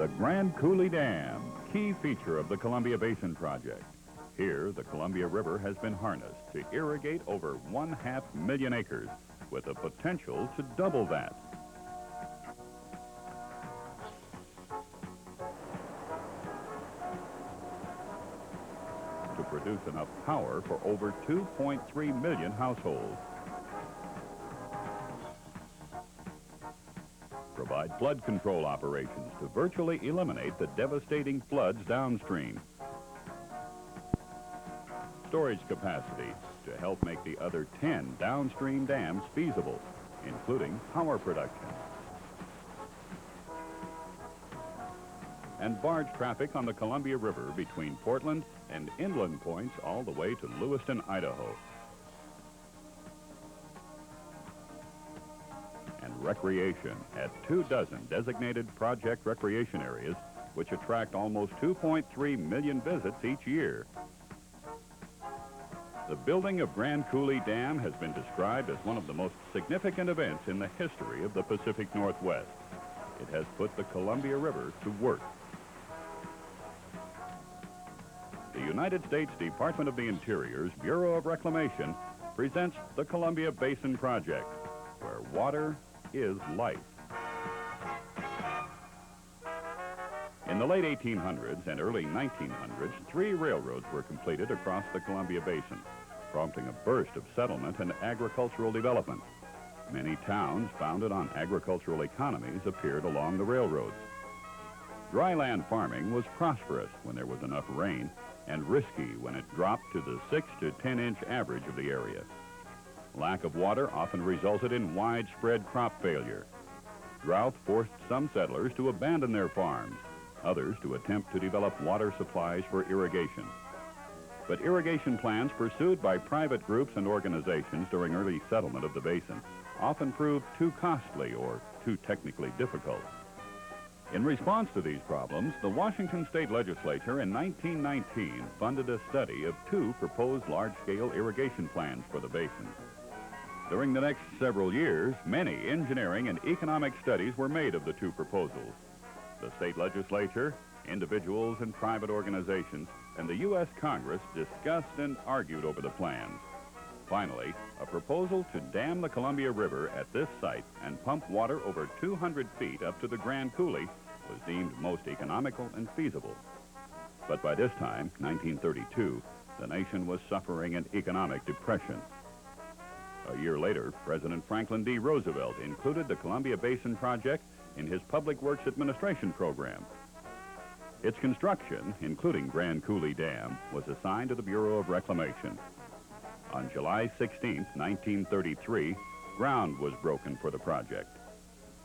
The Grand Coulee Dam, key feature of the Columbia Basin project. Here, the Columbia River has been harnessed to irrigate over 500,000 acres, with the potential to double that. To produce enough power for over 2.3 million households. Provide flood control operations to virtually eliminate the devastating floods downstream. Storage capacity to help make the other 10 downstream dams feasible, including power production. And barge traffic on the Columbia River between Portland and inland points all the way to Lewiston, Idaho. And recreation at 24 designated project recreation areas, which attract almost 2.3 million visits each year. The building of Grand Coulee Dam has been described as one of the most significant events in the history of the Pacific Northwest. It has put the Columbia River to work. The United States Department of the Interior's Bureau of Reclamation presents the Columbia Basin Project, where water is life. In the late 1800s and early 1900s, 3 railroads were completed across the Columbia Basin, prompting a burst of settlement and agricultural development. Many towns founded on agricultural economies appeared along the railroads. Dryland farming was prosperous when there was enough rain, and risky when it dropped to the 6 to 10 inch average of the area. Lack of water often resulted in widespread crop failure. Drought forced some settlers to abandon their farms, others to attempt to develop water supplies for irrigation. But irrigation plans pursued by private groups and organizations during early settlement of the basin often proved too costly or too technically difficult. In response to these problems, the Washington State Legislature in 1919 funded a study of 2 proposed large-scale irrigation plans for the basin. During the next several years, many engineering and economic studies were made of the 2 proposals. The state legislature, individuals and private organizations, and the U.S. Congress discussed and argued over the plans. Finally, a proposal to dam the Columbia River at this site and pump water over 200 feet up to the Grand Coulee was deemed most economical and feasible. But by this time, 1932, the nation was suffering an economic depression. A year later, President Franklin D. Roosevelt included the Columbia Basin Project in his Public Works Administration program. Its construction, including Grand Coulee Dam, was assigned to the Bureau of Reclamation. On July 16, 1933, ground was broken for the project.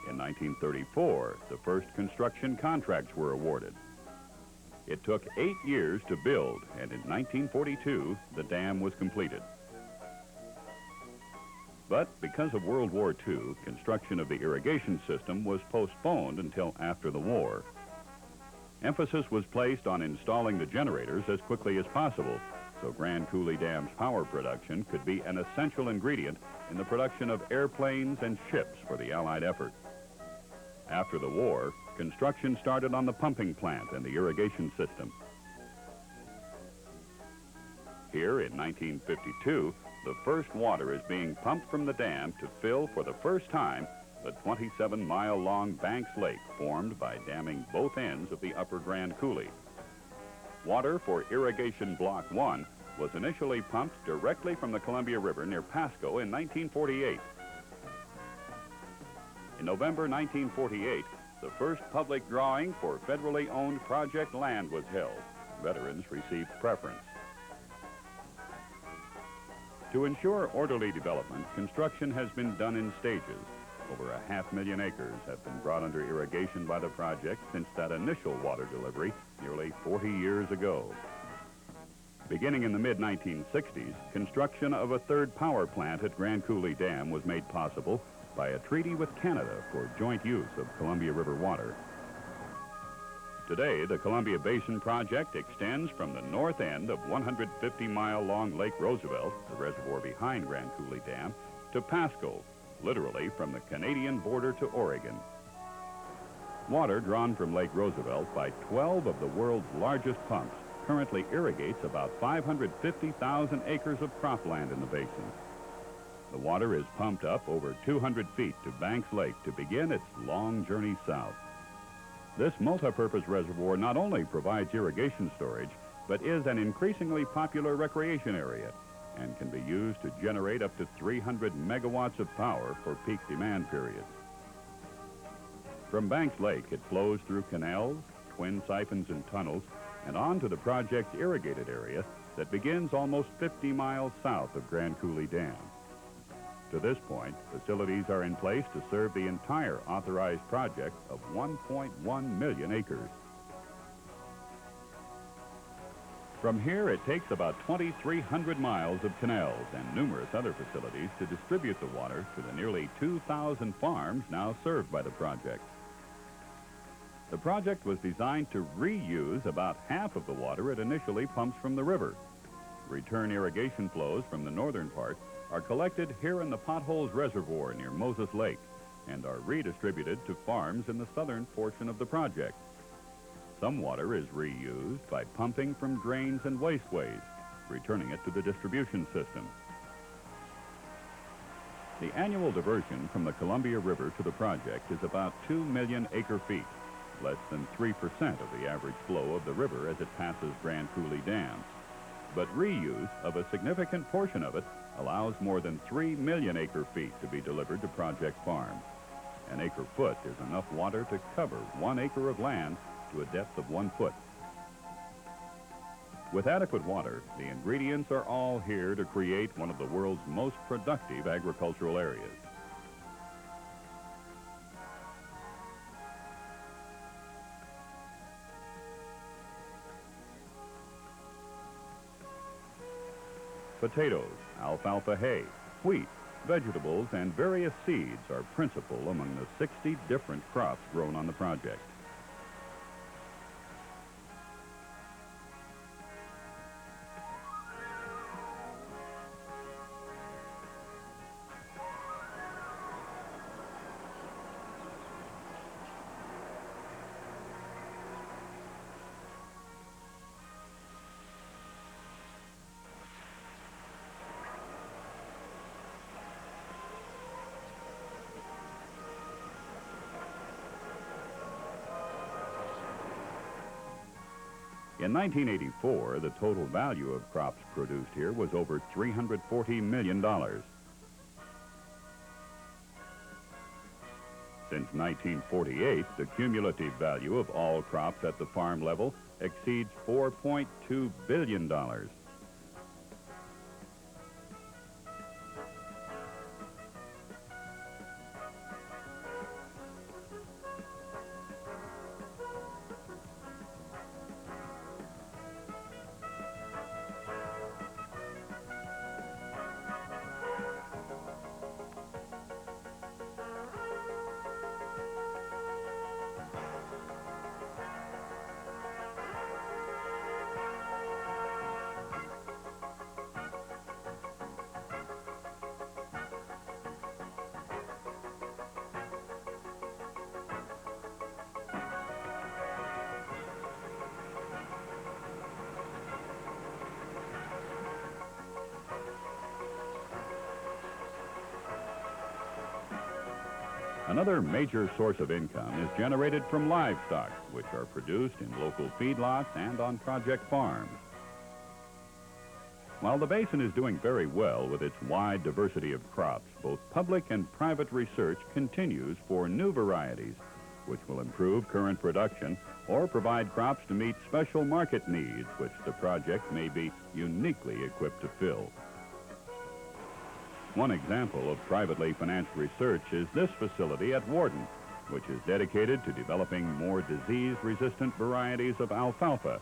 In 1934, the first construction contracts were awarded. It took 8 years to build, and in 1942, the dam was completed. But because of World War II, construction of the irrigation system was postponed until after the war. Emphasis was placed on installing the generators as quickly as possible, so Grand Coulee Dam's power production could be an essential ingredient in the production of airplanes and ships for the Allied effort. After the war, construction started on the pumping plant and the irrigation system. Here in 1952, the first water is being pumped from the dam to fill for the first time the 27-mile-long Banks Lake formed by damming both ends of the upper Grand Coulee. Water for Irrigation Block 1 was initially pumped directly from the Columbia River near Pasco in 1948. In November 1948, the first public drawing for federally owned project land was held. Veterans received preference. To ensure orderly development, construction has been done in stages. Over 500,000 acres have been brought under irrigation by the project since that initial water delivery nearly 40 years ago. Beginning in the mid-1960s, construction of a 3rd power plant at Grand Coulee Dam was made possible by a treaty with Canada for joint use of Columbia River water. Today, the Columbia Basin Project extends from the north end of 150-mile-long Lake Roosevelt, the reservoir behind Grand Coulee Dam, to Pasco, literally from the Canadian border to Oregon. Water drawn from Lake Roosevelt by 12 of the world's largest pumps currently irrigates about 550,000 acres of cropland in the basin. The water is pumped up over 200 feet to Banks Lake to begin its long journey south. This multi-purpose reservoir not only provides irrigation storage, but is an increasingly popular recreation area and can be used to generate up to 300 megawatts of power for peak demand periods. From Banks Lake, it flows through canals, twin siphons and tunnels, and on to the project's irrigated area that begins almost 50 miles south of Grand Coulee Dam. To this point, facilities are in place to serve the entire authorized project of 1.1 million acres. From here, it takes about 2,300 miles of canals and numerous other facilities to distribute the water to the nearly 2,000 farms now served by the project. The project was designed to reuse about half of the water it initially pumps from the river. Return irrigation flows from the northern part are collected here in the Potholes Reservoir near Moses Lake and are redistributed to farms in the southern portion of the project. Some water is reused by pumping from drains and wasteways, returning it to the distribution system. The annual diversion from the Columbia River to the project is about 2 million acre-feet, less than 3% of the average flow of the river as it passes Grand Coulee Dam. But reuse of a significant portion of it allows more than 3 million acre-feet to be delivered to project farms. An acre-foot is enough water to cover 1 acre of land to a depth of 1 foot. With adequate water, the ingredients are all here to create one of the world's most productive agricultural areas. Potatoes, alfalfa hay, wheat, vegetables, and various seeds are principal among the 60 different crops grown on the project. In 1984, the total value of crops produced here was over $340 million. Since 1948, the cumulative value of all crops at the farm level exceeds $4.2 billion. Another major source of income is generated from livestock, which are produced in local feedlots and on project farms. While the basin is doing very well with its wide diversity of crops, both public and private research continues for new varieties, which will improve current production or provide crops to meet special market needs, which the project may be uniquely equipped to fill. One example of privately financed research is this facility at Warden, which is dedicated to developing more disease-resistant varieties of alfalfa.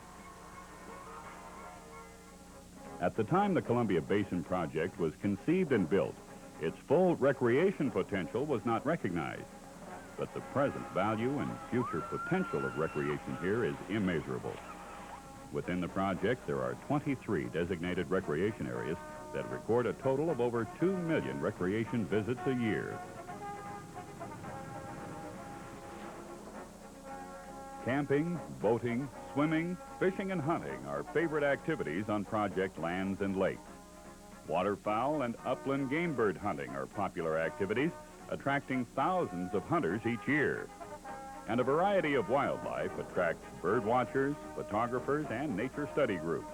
At the time the Columbia Basin Project was conceived and built, its full recreation potential was not recognized. But the present value and future potential of recreation here is immeasurable. Within the project, there are 23 designated recreation areas that record a total of over 2 million recreation visits a year. Camping, boating, swimming, fishing, and hunting are favorite activities on project lands and lakes. Waterfowl and upland game bird hunting are popular activities, attracting thousands of hunters each year. And a variety of wildlife attracts bird watchers, photographers, and nature study groups.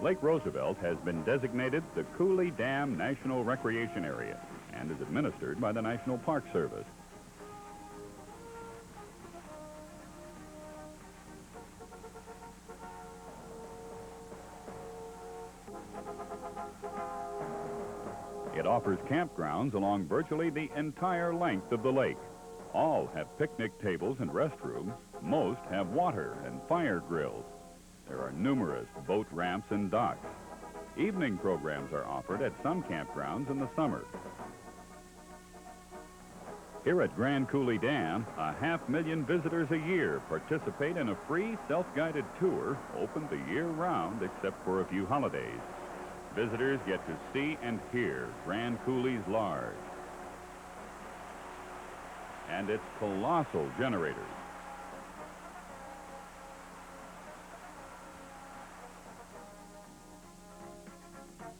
Lake Roosevelt has been designated the Cooley Dam National Recreation Area and is administered by the National Park Service. It offers campgrounds along virtually the entire length of the lake. All have picnic tables and restrooms. Most have water and fire grills. There are numerous boat ramps and docks. Evening programs are offered at some campgrounds in the summer. Here at Grand Coulee Dam, 500,000 visitors a year participate in a free self-guided tour open the year round except for a few holidays. Visitors get to see and hear Grand Coulee's large and its colossal generators.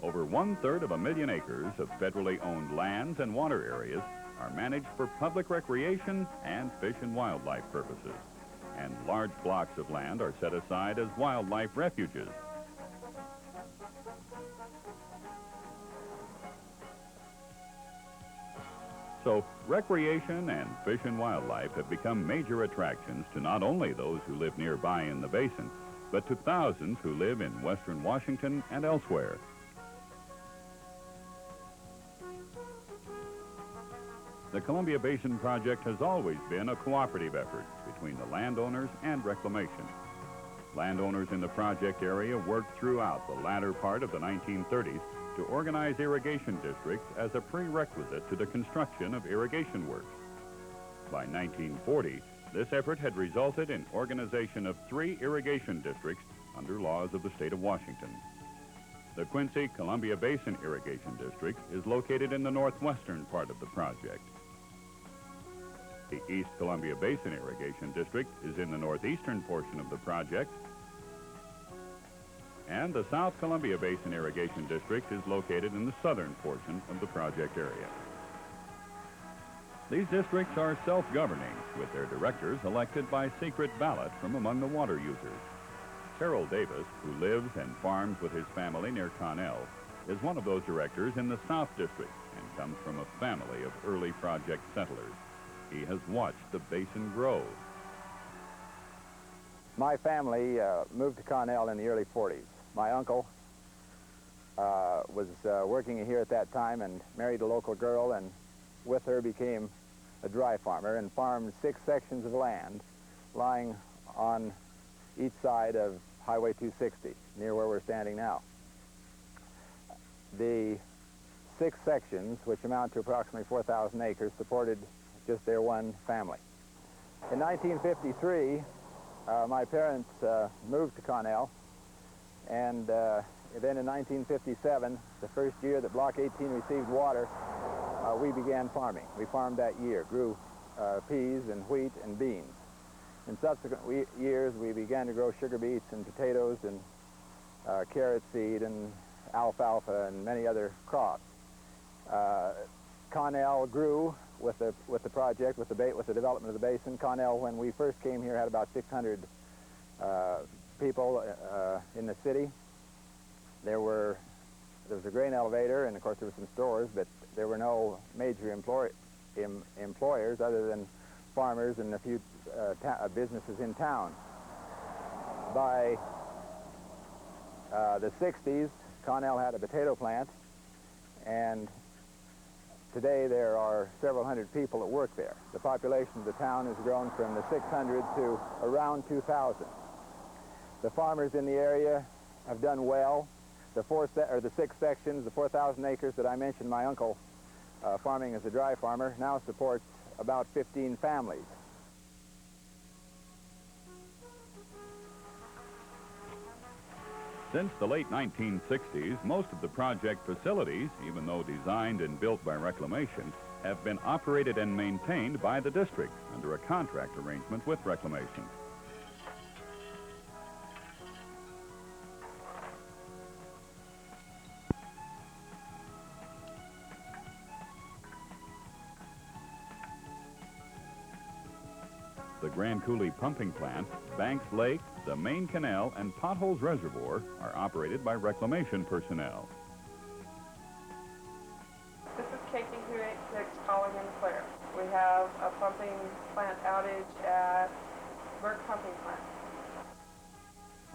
Over 1/3 of a million acres of federally owned lands and water areas are managed for public recreation and fish and wildlife purposes. And large blocks of land are set aside as wildlife refuges. So, recreation and fish and wildlife have become major attractions to not only those who live nearby in the basin, but to thousands who live in western Washington and elsewhere. The Columbia Basin Project has always been a cooperative effort between the landowners and reclamation. Landowners in the project area worked throughout the latter part of the 1930s to organize irrigation districts as a prerequisite to the construction of irrigation works. By 1940, this effort had resulted in organization of 3 irrigation districts under laws of the state of Washington. The Quincy Columbia Basin Irrigation District is located in the northwestern part of the project. The East Columbia Basin Irrigation District is in the northeastern portion of the project, and the South Columbia Basin Irrigation District is located in the southern portion of the project area. These districts are self-governing, with their directors elected by secret ballot from among the water users. Terrell Davis, who lives and farms with his family near Connell, is one of those directors in the South District and comes from a family of early project settlers. He has watched the basin grow. My family moved to Connell in the early 40s. My uncle was working here at that time and married a local girl, and with her became a dry farmer and farmed 6 sections of land lying on each side of Highway 260, near where we're standing now. The 6 sections, which amount to approximately 4,000 acres, supported just their one family. In 1953, my parents moved to Connell, and then in 1957, the first year that Block 18 received water, we began farming. We farmed that year, grew peas and wheat and beans. In subsequent years, we began to grow sugar beets and potatoes and carrot seed and alfalfa and many other crops. Connell grew with the project, with the development of the basin. Connell, when we first came here, had about 600 people in the city. There was a grain elevator, and of course there were some stores, but there were no major employers other than farmers and a few businesses in town. By the 60s, Connell had a potato plant, and today there are several hundred people that work there. The population of the town has grown from the 600 to around 2,000. The farmers in the area have done well. The 6 sections, the 4,000 acres that I mentioned my uncle farming as a dry farmer, now supports about 15 families. Since the late 1960s, most of the project facilities, even though designed and built by Reclamation, have been operated and maintained by the district under a contract arrangement with Reclamation. The Grand Coulee Pumping Plant, Banks Lake, the main canal, and Potholes Reservoir are operated by Reclamation personnel. This is KQ286 calling in clear. We have a pumping plant outage at Burke Pumping Plant.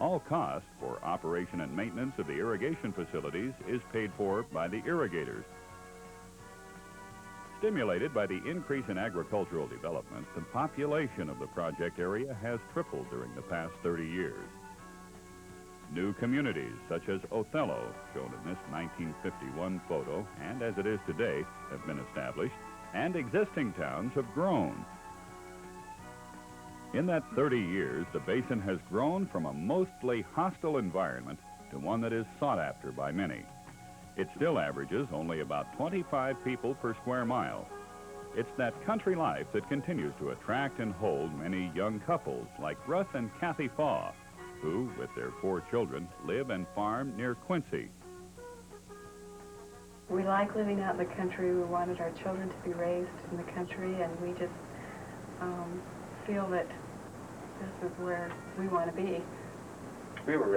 All costs for operation and maintenance of the irrigation facilities is paid for by the irrigators. Stimulated by the increase in agricultural development, the population of the project area has tripled during the past 30 years. New communities, such as Othello, shown in this 1951 photo, and as it is today, have been established, and existing towns have grown. In that 30 years, the basin has grown from a mostly hostile environment to one that is sought after by many. It still averages only about 25 people per square mile. It's that country life that continues to attract and hold many young couples like Russ and Kathy Faw, who, with their 4 children, live and farm near Quincy. We like living out in the country. We wanted our children to be raised in the country, and we just feel that this is where we want to be. We were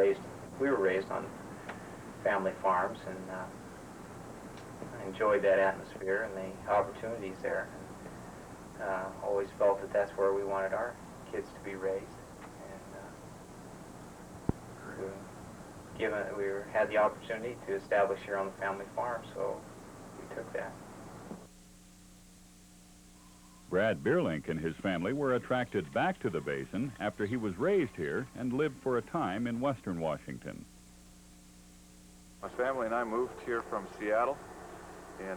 raised on family farms, and I enjoyed that atmosphere and the opportunities there. And, always felt that that's where we wanted our kids to be raised. And we had the opportunity to establish here on the family farm, so we took that. Brad Bierlink and his family were attracted back to the basin after he was raised here and lived for a time in western Washington. My family and I moved here from Seattle in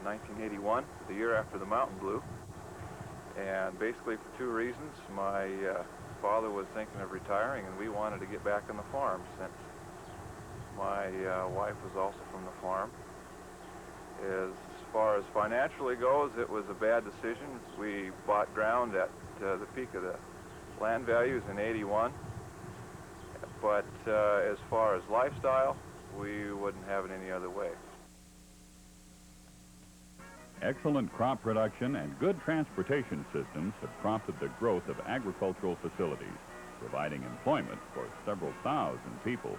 1981, the year after the mountain blew, and basically for 2 reasons. My father was thinking of retiring, and we wanted to get back on the farm since my wife was also from the farm. As far as financially goes, it was a bad decision. We bought ground at the peak of the land values in '81, but as far as lifestyle, we wouldn't have it any other way. Excellent crop production and good transportation systems have prompted the growth of agricultural facilities, providing employment for several thousand people.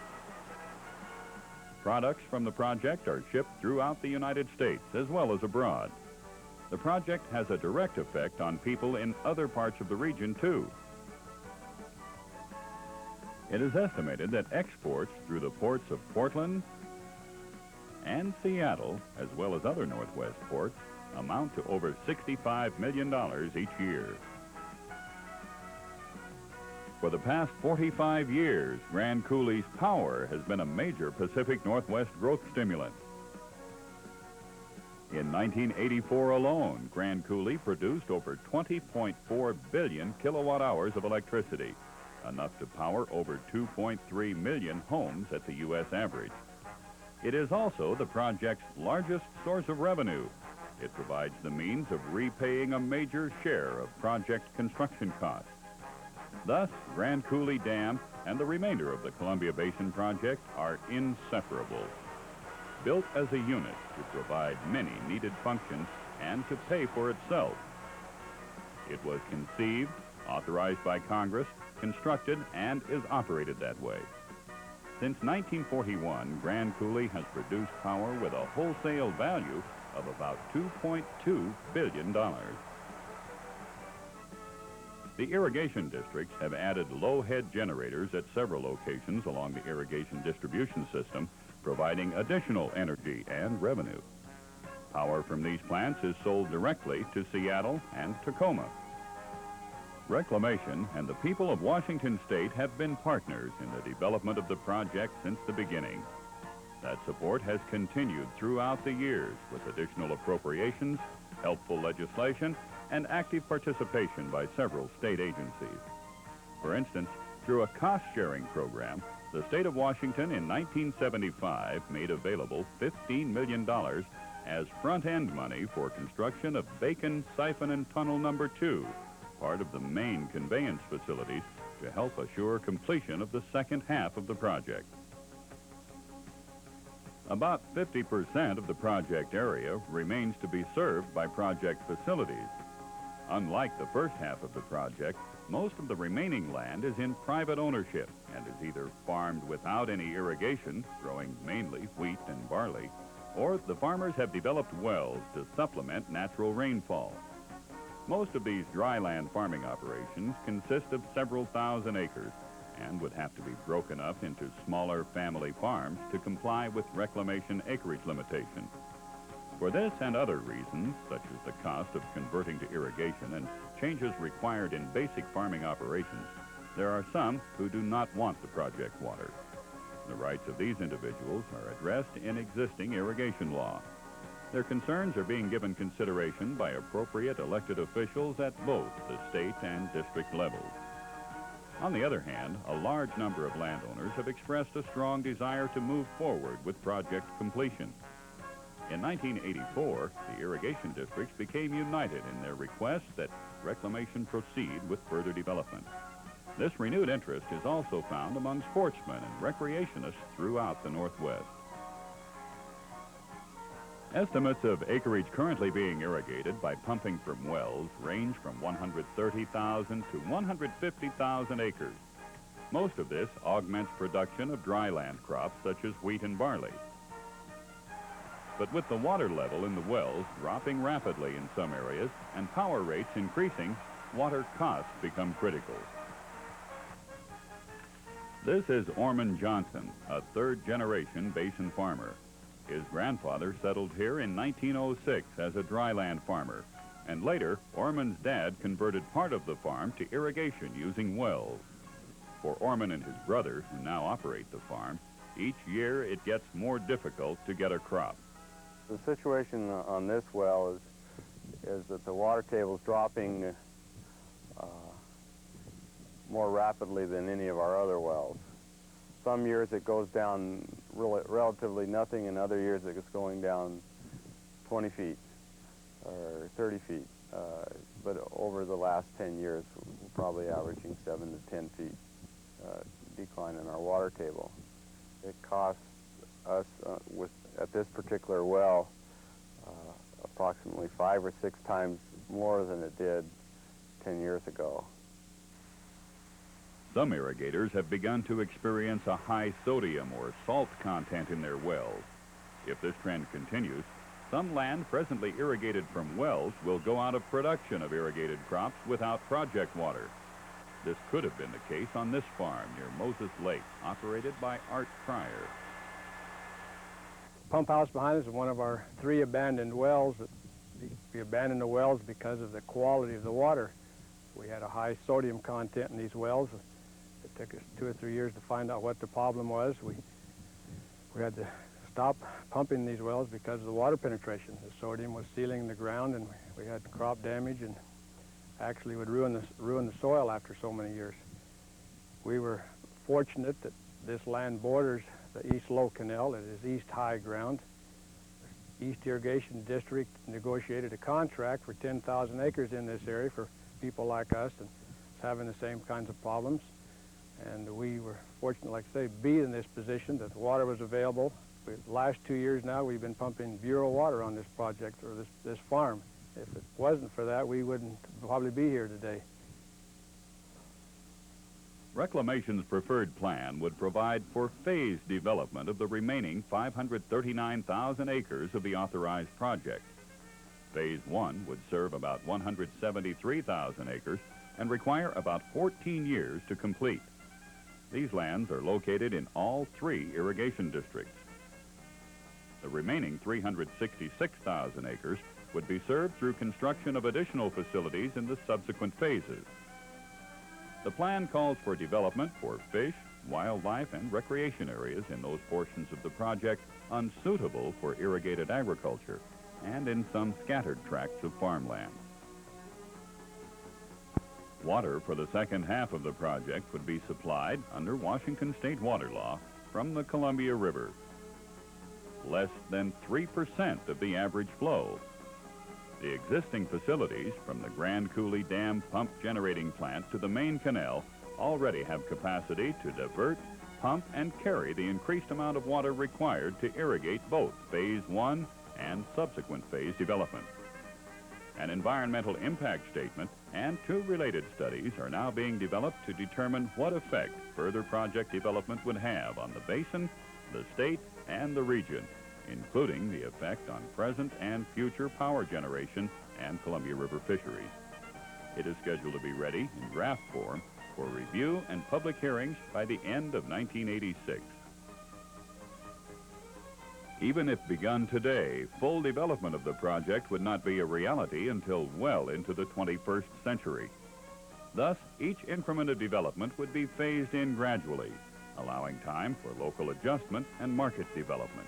Products from the project are shipped throughout the United States as well as abroad. The project has a direct effect on people in other parts of the region, too. It is estimated that exports through the ports of Portland and Seattle, as well as other Northwest ports, amount to over $65 million each year. For the past 45 years, Grand Coulee's power has been a major Pacific Northwest growth stimulant. In 1984 alone, Grand Coulee produced over 20.4 billion kilowatt hours of electricity, enough to power over 2.3 million homes at the U.S. average. It is also the project's largest source of revenue. It provides the means of repaying a major share of project construction costs. Thus, Grand Coulee Dam and the remainder of the Columbia Basin project are inseparable. Built as a unit to provide many needed functions and to pay for itself. It was conceived, authorized by Congress, constructed, and is operated that way. Since 1941, Grand Coulee has produced power with a wholesale value of about $2.2 billion. The irrigation districts have added low-head generators at several locations along the irrigation distribution system, providing additional energy and revenue. Power from these plants is sold directly to Seattle and Tacoma. Reclamation and the people of Washington State have been partners in the development of the project since the beginning. That support has continued throughout the years with additional appropriations, helpful legislation, and active participation by several state agencies. For instance, through a cost-sharing program, The state of Washington in 1975 made available $15 million as front-end money for construction of Bacon Siphon and Tunnel Number 2, part of the main conveyance facilities, to help assure completion of the second half of the project. About 50% of the project area remains to be served by project facilities. Unlike the first half of the project, most of the remaining land is in private ownership and is either farmed without any irrigation, growing mainly wheat and barley, or the farmers have developed wells to supplement natural rainfall. Most of these dry land farming operations consist of several thousand acres and would have to be broken up into smaller family farms to comply with reclamation acreage limitations. For this and other reasons, such as the cost of converting to irrigation and changes required in basic farming operations, there are some who do not want the project water. The rights of these individuals are addressed in existing irrigation law. Their concerns are being given consideration by appropriate elected officials at both the state and district levels. On the other hand, a large number of landowners have expressed a strong desire to move forward with project completion. In 1984, the irrigation districts became united in their request that reclamation proceed with further development. This renewed interest is also found among sportsmen and recreationists throughout the Northwest. Estimates of acreage currently being irrigated by pumping from wells range from 130,000 to 150,000 acres. Most of this augments production of dry land crops such as wheat and barley. But with the water level in the wells dropping rapidly in some areas and power rates increasing, water costs become critical. This is Orman Johnson, a third-generation basin farmer. His grandfather settled here in 1906 as a dryland farmer, and later, Orman's dad converted part of the farm to irrigation using wells. For Orman and his brother, who now operate the farm, each year it gets more difficult to get a crop. The situation on this well is that the water table is dropping more rapidly than any of our other wells. Some years it goes down relatively nothing, and other years it's going down 20 feet or 30 feet. But over the last 10 years, we're probably averaging 7 to 10 feet decline in our water table. It costs us, at this particular well, approximately 5 or 6 times more than it did 10 years ago. Some irrigators have begun to experience a high sodium or salt content in their wells. If this trend continues, some land presently irrigated from wells will go out of production of irrigated crops without project water. This could have been the case on this farm near Moses Lake, operated by Art Pryor. Pump house behind us is one of our 3 abandoned wells. We abandoned the wells because of the quality of the water. We had a high sodium content in these wells. It took us 2 or 3 years to find out what the problem was. We had to stop pumping these wells because of the water penetration. The sodium was sealing the ground, and we had crop damage, and actually would ruin the soil after so many years. We were fortunate that this land borders the East Low Canal. It is East High Ground. The East Irrigation District negotiated a contract for 10,000 acres in this area for people like us and having the same kinds of problems. And we were fortunate, like I say, be in this position that the water was available. The last 2 years now, we've been pumping Bureau water on this project, or this farm. If it wasn't for that, we wouldn't probably be here today. Reclamation's preferred plan would provide for phased development of the remaining 539,000 acres of the authorized project. Phase 1 would serve about 173,000 acres and require about 14 years to complete. These lands are located in all 3 irrigation districts. The remaining 366,000 acres would be served through construction of additional facilities in the subsequent phases. The plan calls for development for fish, wildlife, and recreation areas in those portions of the project unsuitable for irrigated agriculture and in some scattered tracts of farmland. Water for the second half of the project would be supplied under Washington state water law from the Columbia River. Less than 3% of the average flow. The existing facilities, from the Grand Coulee Dam pump generating plant to the main canal, already have capacity to divert, pump, and carry the increased amount of water required to irrigate both Phase 1 and subsequent phase development. An environmental impact statement and 2 related studies are now being developed to determine what effect further project development would have on the basin, the state, and the region, including the effect on present and future power generation and Columbia River fisheries. It is scheduled to be ready in draft form for review and public hearings by the end of 1986. Even if begun today, full development of the project would not be a reality until well into the 21st century. Thus, each increment of development would be phased in gradually, allowing time for local adjustment and market development.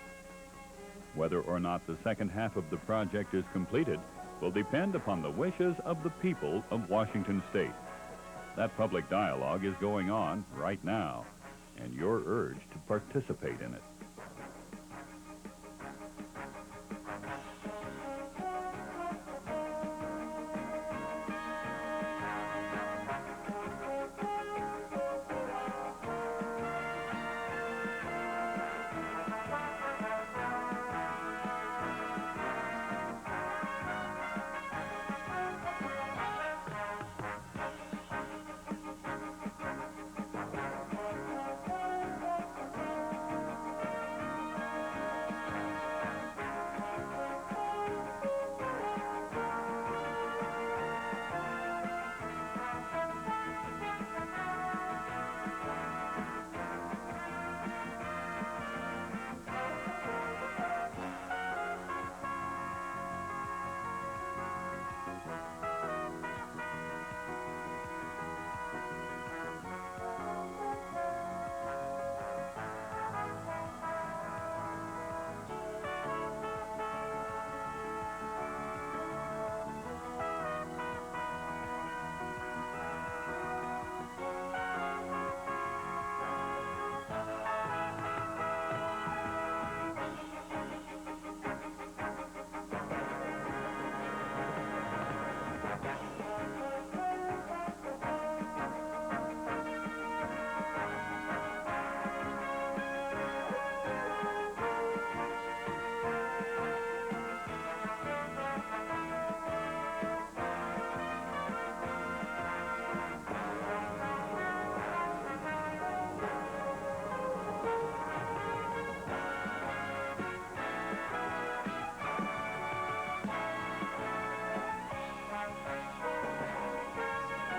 Whether or not the second half of the project is completed will depend upon the wishes of the people of Washington state. That public dialogue is going on right now, and you're urged to participate in it.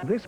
This